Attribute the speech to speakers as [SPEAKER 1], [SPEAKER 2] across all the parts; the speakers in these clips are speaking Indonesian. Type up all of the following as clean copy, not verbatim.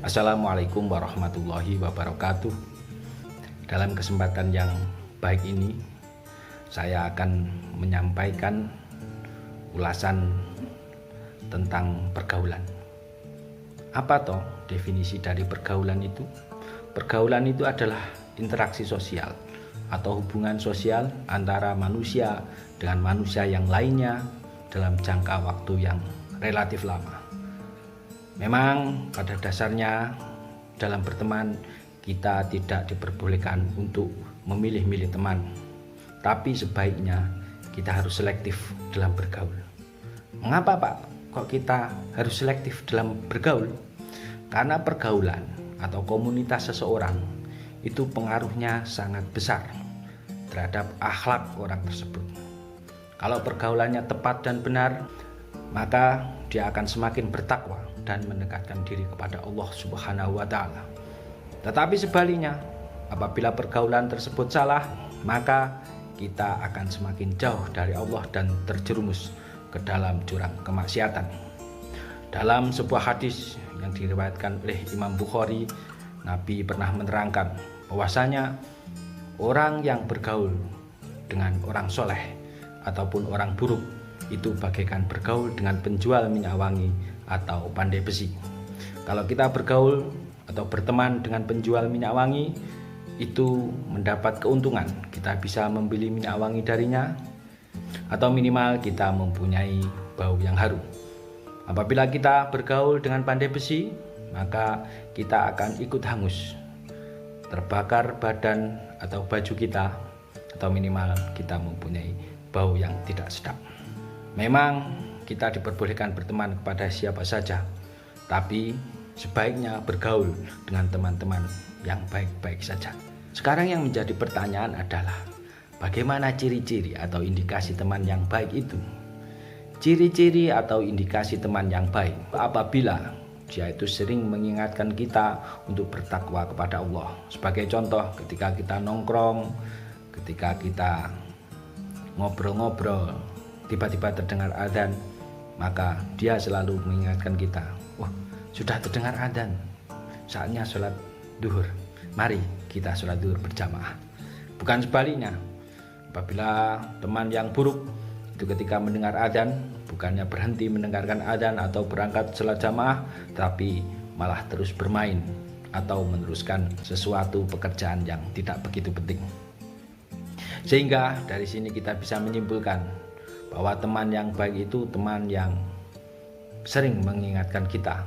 [SPEAKER 1] Assalamualaikum warahmatullahi wabarakatuh. Dalam kesempatan yang baik ini, saya akan menyampaikan ulasan tentang pergaulan. Apa toh definisi dari pergaulan itu? Pergaulan itu adalah interaksi sosial atau hubungan sosial antara manusia dengan manusia yang lainnya dalam jangka waktu yang relatif lama. Memang pada dasarnya dalam berteman kita tidak diperbolehkan untuk memilih-milih teman, tapi sebaiknya kita harus selektif dalam bergaul. Mengapa Pak kok kita harus selektif dalam bergaul? Karena pergaulan atau komunitas seseorang itu pengaruhnya sangat besar terhadap akhlak orang tersebut. Kalau pergaulannya tepat dan benar, maka dia akan semakin bertakwa dan mendekatkan diri kepada Allah Subhanahu wa Ta'ala. Tetapi sebaliknya, apabila pergaulan tersebut salah, maka kita akan semakin jauh dari Allah dan terjerumus ke dalam jurang kemaksiatan. Dalam sebuah hadis yang diriwayatkan oleh Imam Bukhari, Nabi pernah menerangkan bahwasanya orang yang bergaul dengan orang soleh ataupun orang buruk itu bagaikan bergaul dengan penjual minyak wangi atau pandai besi. Kalau kita bergaul atau berteman dengan penjual minyak wangi, itu mendapat keuntungan. Kita bisa membeli minyak wangi darinya, atau minimal kita mempunyai bau yang harum. Apabila kita bergaul dengan pandai besi, maka kita akan ikut hangus, terbakar badan atau baju kita, atau minimal kita mempunyai bau yang tidak sedap. Memang kita diperbolehkan berteman kepada siapa saja, tapi sebaiknya bergaul dengan teman-teman yang baik-baik saja. Sekarang yang menjadi pertanyaan adalah bagaimana ciri-ciri atau indikasi teman yang baik itu? Ciri-ciri atau indikasi teman yang baik apabila dia itu sering mengingatkan kita untuk bertakwa kepada Allah. Sebagai contoh, ketika kita nongkrong, ketika kita ngobrol-ngobrol, tiba-tiba terdengar adzan, maka dia selalu mengingatkan kita, sudah terdengar adzan, saatnya sholat duhur, mari kita sholat duhur berjamaah. Bukan sebaliknya, apabila teman yang buruk itu ketika mendengar adzan, bukannya berhenti mendengarkan adzan atau berangkat sholat jamaah, tapi malah terus bermain atau meneruskan sesuatu pekerjaan yang tidak begitu penting. Sehingga dari sini kita bisa menyimpulkan bahwa teman yang baik itu teman yang sering mengingatkan kita,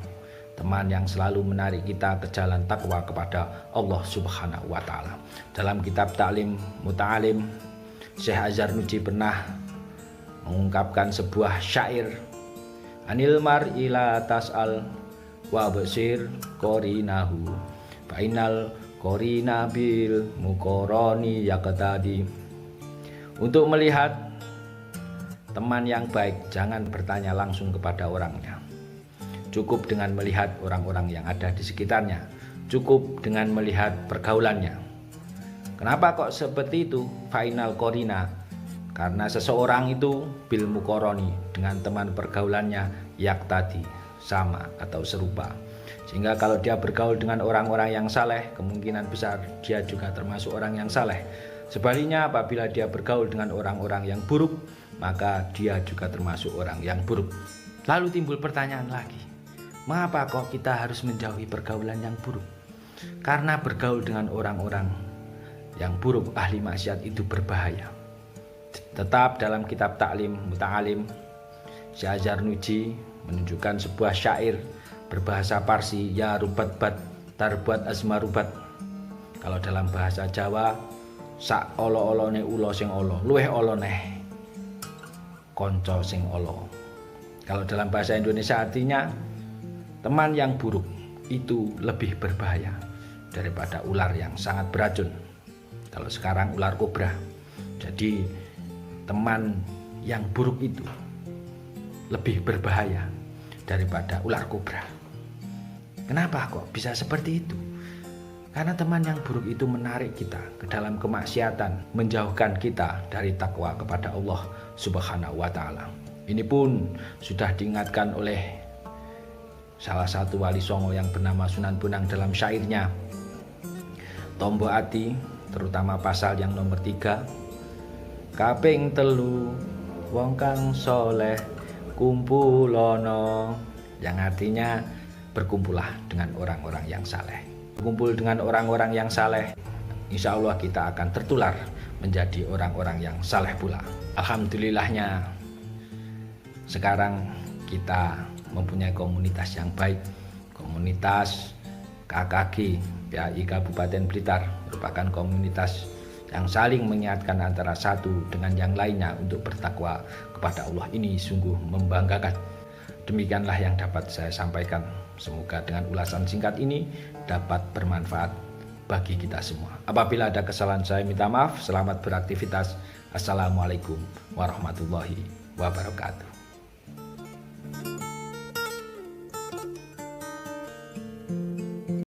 [SPEAKER 1] teman yang selalu menarik kita ke jalan takwa kepada Allah Subhanahu wa Ta'ala. Dalam kitab Ta'lim Muta'alim, Syekh Az-Zarnuji pernah mengungkapkan sebuah syair, Anil mar'i la tas'al wa basir qorinahu fa'inal qorina bil muqarani yaqtadi. Untuk melihat teman yang baik, jangan bertanya langsung kepada orangnya. Cukup dengan melihat orang-orang yang ada di sekitarnya. Cukup dengan melihat pergaulannya. Kenapa kok seperti itu? Final korina. Karena seseorang itu bil mukoroni, dengan teman pergaulannya yak tadi, sama atau serupa. Sehingga kalau dia bergaul dengan orang-orang yang saleh, kemungkinan besar dia juga termasuk orang yang saleh. Sebaliknya, apabila dia bergaul dengan orang-orang yang buruk, maka dia juga termasuk orang yang buruk. Lalu timbul pertanyaan lagi, mengapa kok kita harus menjauhi pergaulan yang buruk? Karena bergaul dengan orang-orang yang buruk, ahli maksiat, itu berbahaya. Tetap dalam kitab Ta'lim Muta'alim, Syekh Az-Zarnuji menunjukkan sebuah syair berbahasa Parsi, ya rubat bat tarbuat azma rubat. Kalau dalam bahasa Jawa, sak olo-olone ulo sing olo, luweh olo neh konco sing olo. Kalau dalam bahasa Indonesia artinya teman yang buruk itu lebih berbahaya daripada ular yang sangat beracun. Kalau sekarang ular kobra. Jadi teman yang buruk itu lebih berbahaya daripada ular kobra. Kenapa kok bisa seperti itu? Karena teman yang buruk itu menarik kita ke dalam kemaksiatan, menjauhkan kita dari takwa kepada Allah Subhanahu wa Ta'ala. Ini pun sudah diingatkan oleh salah satu wali songo yang bernama Sunan Bonang dalam syairnya Tombo Ati, terutama pasal yang nomor 3, kaping telu wong kang soleh kumpulono, yang artinya berkumpullah dengan orang-orang yang saleh. Berkumpul dengan orang-orang yang saleh, insya Allah kita akan tertular menjadi orang-orang yang saleh pula. Alhamdulillahnya sekarang kita mempunyai komunitas yang baik. Komunitas KKG PAI Kabupaten Blitar merupakan komunitas yang saling mengingatkan antara satu dengan yang lainnya untuk bertakwa kepada Allah. Ini sungguh membanggakan. Demikianlah yang dapat saya sampaikan. Semoga dengan ulasan singkat ini dapat bermanfaat bagi kita semua. Apabila ada kesalahan saya minta maaf. Selamat beraktivitas. Assalamualaikum warahmatullahi wabarakatuh.